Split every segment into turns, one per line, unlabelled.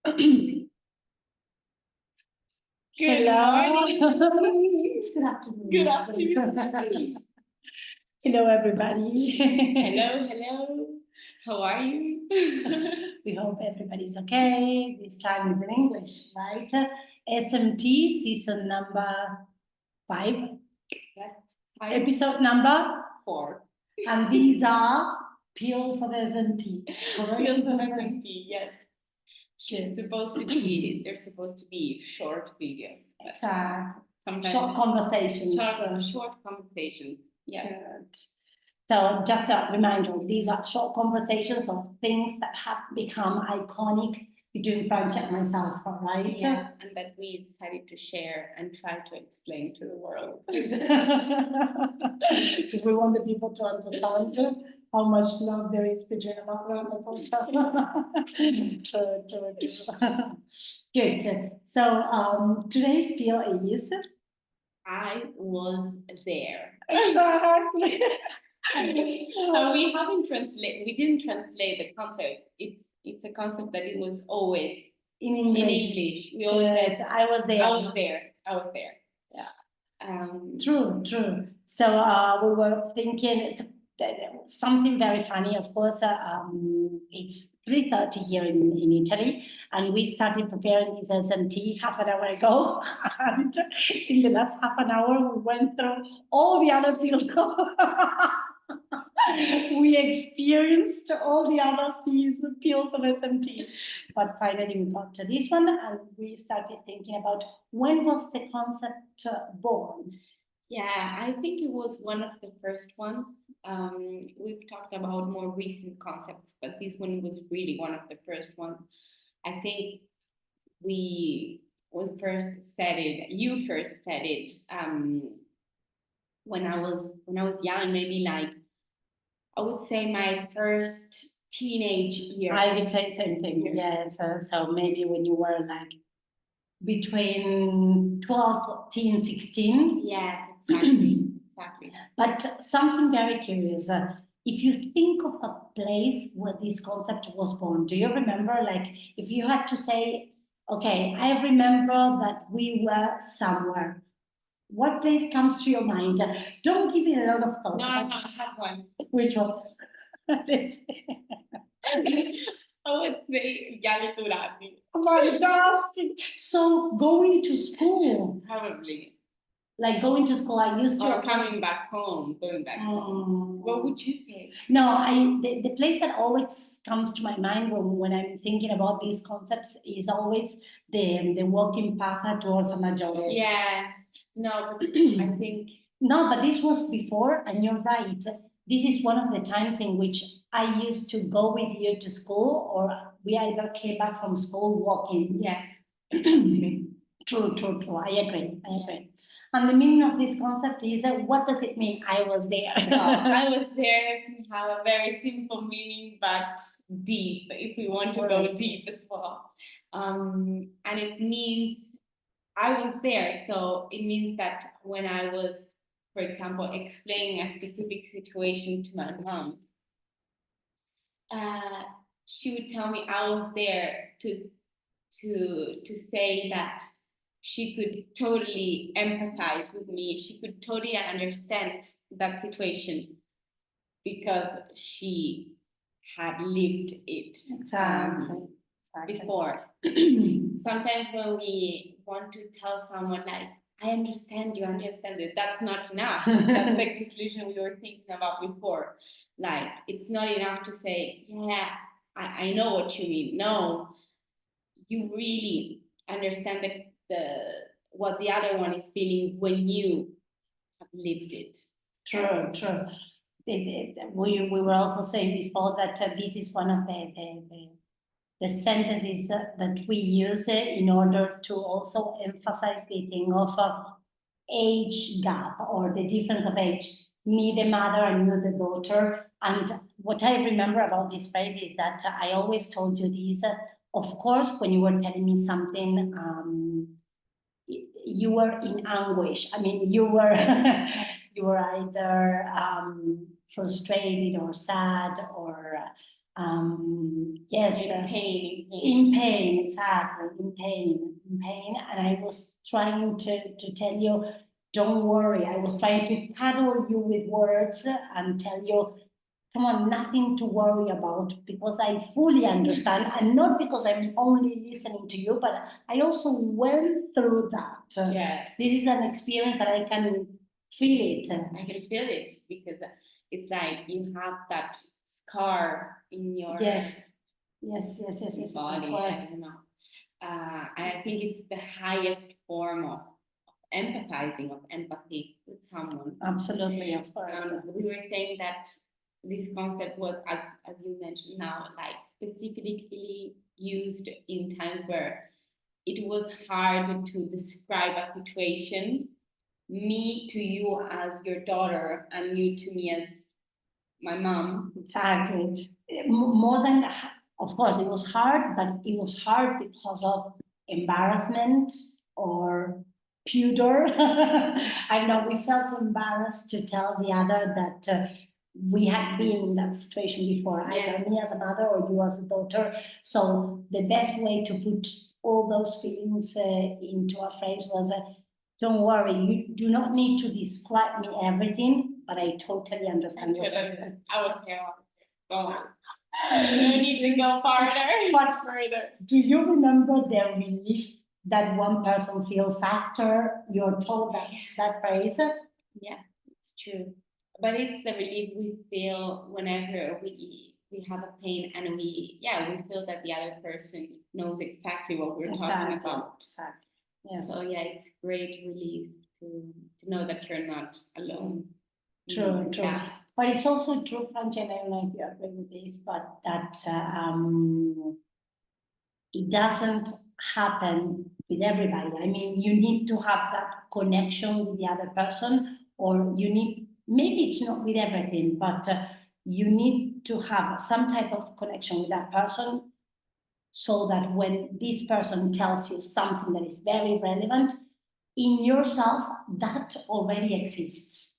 Good
Hello.
morning.
Good afternoon.
Good afternoon.
Hello, everybody.
Hello. How are you?
We hope everybody's okay. This time is in English, right? SMT season number 5,
That's
episode number
4.
and these are pills of SMT.
Pills of SMT, yes.
Good.
They're supposed to be short videos.
Exactly.
Sometimes
Short conversations.
Short conversations. Yeah.
Good. So just a reminder, these are short conversations of things that have become iconic between French and myself, right?
Yes, and that we decided to share and try to explain to the world.
Because we want the people to understand how much love there is between Emmanuel and True. Good. So today's spiel is
I was there.
exactly.
We didn't translate the concept. It's a concept that it was always
in English.
We always said
I was there.
I was there.
Yeah.
True.
So we were thinking it's something very funny. Of course, it's 3:30 here in Italy, and we started preparing this SMT half an hour ago. And in the last half an hour, we went through all the other fields. We experienced all the other pills of SMT, but finally we got to this one, and we started thinking about when was the concept born.
Yeah, I think it was one of the first ones. We've talked about more recent concepts, but this one was really one of the first ones. I think we first said it. You first said it when I was young, maybe like I would say my first teenage year.
I would say same thing. Yes. So maybe when you were like between 12, 14, 16.
Yes, exactly.
But something very curious. If you think of a place where this concept was born, do you remember? Like, if you had to say, okay, I remember that we were somewhere. What place comes to your mind? Don't give it a lot of thought.
No, I have one.
Which one?
I would say Galiturati.
Fantastic. So going to school.
Probably.
Like going to school, I used to.
Or coming back home, going back home. What would you say?
No, the place that always comes to my mind when I'm thinking about these concepts is always the walking path towards a majority.
Yeah. No, but I think.
No, but this was before, and you're right. This is one of the times in which I used to go with you to school, or we either came back from school walking.
Yes.
True. I agree. And the meaning of this concept is what does it mean? I was there.
I was there can have a very simple meaning, but deep, if we want to go deep as well. And it means I was there. So it means that when I was, for example, explaining a specific situation to my mom, she would tell me I was there to say that she could totally empathize with me. She could totally understand that situation because she had lived it before. Sometimes when we want to tell someone like, I understand you understand it, that's not enough. That's the conclusion we were thinking about before. Like, it's not enough to say, yeah, I know what you mean. No, you really understand what the other one is feeling when you have lived it.
True. We were also saying before that this is one of the sentences that we use in order to also emphasize the thing of age gap or the difference of age. Me, the mother, and you, the daughter. And what I remember about this phrase is that I always told you this. Of course, when you were telling me something, you were in anguish. I mean, you were either frustrated or sad or yes,
In pain,
in pain, exactly, in pain. And I was trying to tell you, don't worry. I was trying to cuddle you with words and tell you, come on, nothing to worry about, because I fully understand, and not because I'm only listening to you, but I also went through that.
Yeah,
This is an experience that I can feel it.
I can feel it because it's like you have that scar in your
Yes, yes, of
body. I
course.
don't know. I think it's the highest form of empathizing, of empathy with someone.
Absolutely, of course.
We were saying that this concept was, as you mentioned now, like specifically used in times where it was hard to describe a situation, me to you as your daughter and you to me as my mom.
Exactly. More than, of course, it was hard, but it was hard because of embarrassment or pudor. I know we felt embarrassed to tell the other that we had been in that situation before, either me as a mother or you as a daughter. So the best way to put all those feelings into a phrase was, don't worry, you do not need to describe me everything, but I totally understand.
I was there. Oh, you need to go farther.
But further. Do you remember the relief that one person feels after you're told that phrase?
Yeah, it's true. But it's the relief we feel whenever we have a pain and we feel that the other person knows exactly what we're talking about.
Exactly. Yes.
So yeah, it's great relief to know that you're not alone.
True. But it's also true, Franci, and I don't know if you agree with this, but that it doesn't happen with everybody. I mean, you need to have that connection with the other person, or you need, maybe it's not with everything, but you need to have some type of connection with that person so that when this person tells you something that is very relevant, in yourself, that already exists.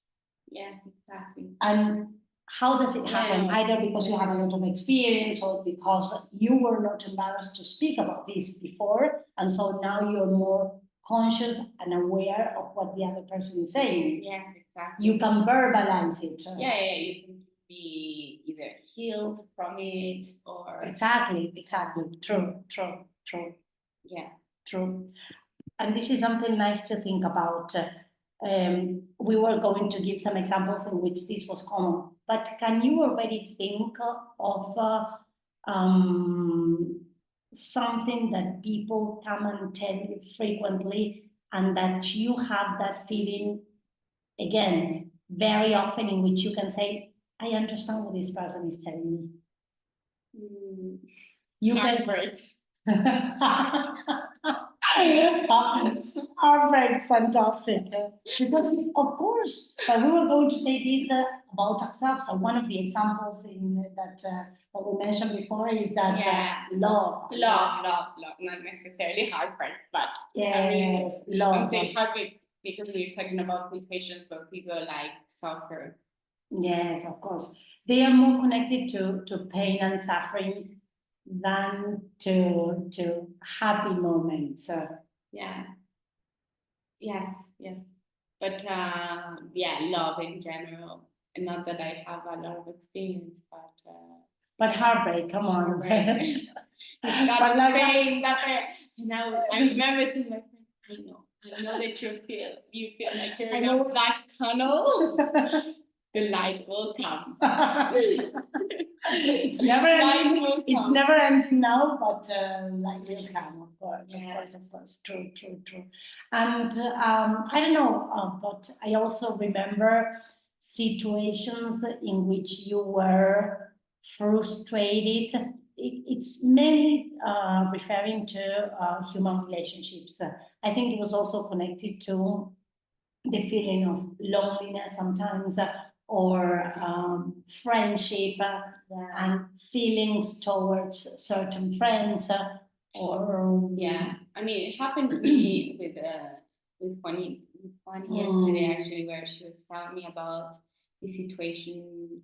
Yes, exactly.
And how does it happen?
Yeah.
Either because you have a lot of experience or because you were not embarrassed to speak about this before. And so now you're more conscious and aware of what the other person is saying.
Yes, exactly.
You can verbalize it.
Yeah, you can be either healed from it or...
Exactly. True.
Yeah.
True. And this is something nice to think about. We were going to give some examples in which this was common, but can you already think of something that people come and tell you frequently and that you have that feeling, again, very often, in which you can say, I understand what this person is telling me? You
Heartbreaks.
Heartbreak's fantastic. Because, of course, we were going to say this about ourselves. So one of the examples in that we mentioned before is that love.
Not necessarily heartbreak, but
yes, love.
I'm saying heartbreak because we're talking about situations where people like suffer.
Yes, of course. They are more connected to pain and suffering than to happy moments.
Yeah. Yes. But love in general. And not that I have a lot of experience,
but heartbreak, come on.
It's that pain, Now I remember to my friend, I know that you feel like you're in a black tunnel. The light will come. It's never ending. It's never ending now, but light will come, of course. Yes. Of course. True. And I don't know, but I also remember situations in which you were frustrated. It's mainly referring to human relationships. I think it was also connected to the feeling of loneliness sometimes, or friendship and feelings towards certain friends, or I mean, it happened to me with Juani yesterday, actually, where she was telling me about the situation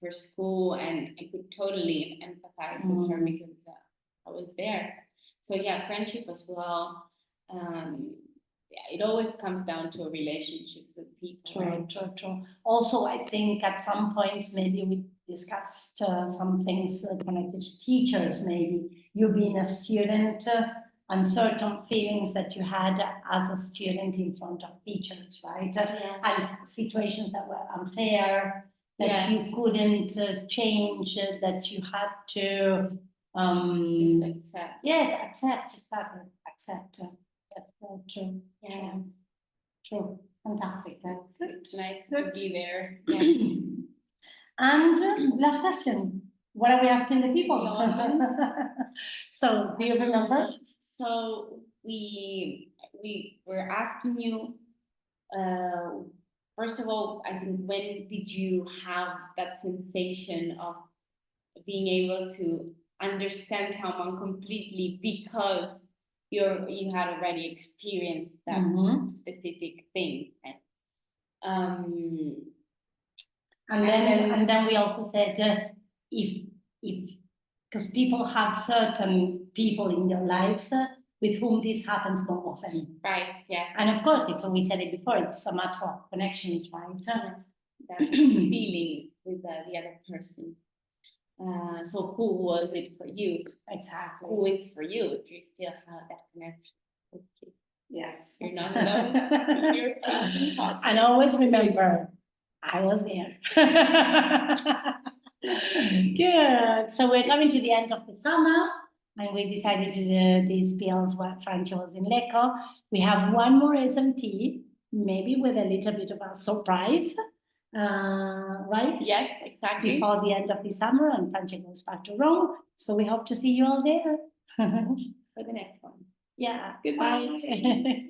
her school, and I could totally empathize with her because I was there. So yeah, friendship as well. Yeah, it always comes down to relationships with people. Right?
True. Also, I think at some points, maybe we discussed some things connected to teachers, maybe you being a student and certain feelings that you had as a student in front of teachers, right?
Yes.
And situations that were unfair, that
Yes.
you couldn't change, that you had to
Just accept.
yes, accept, exactly, accept. That's true.
Yeah.
True. Fantastic. That's good.
It's nice to
Good.
be there. Yeah.
And last question. What are we asking the people? So, do you remember?
So we were asking you, first of all, I think, when did you have that sensation of being able to understand someone completely because you had already experienced that specific thing?
And then we also said if because people have certain people in their lives with whom this happens more often.
Right. Yeah.
And of course, we said it before. It's a matter of connections, right?
Yes. That feeling with the other person. So who was it for you?
Exactly.
Who is for you if you still have that connection? Okay.
Yes.
You're not alone. You're crazy.
And always remember, I was there. Good. So we're coming to the end of the summer, and we decided to do these PLs while Francia was in Lecco. We have one more SMT, maybe with a little bit of a surprise, right?
Yes, exactly.
Before the end of the summer, and Francia goes back to Rome. So we hope to see you all there.
For the next one.
Yeah.
Goodbye.
Bye.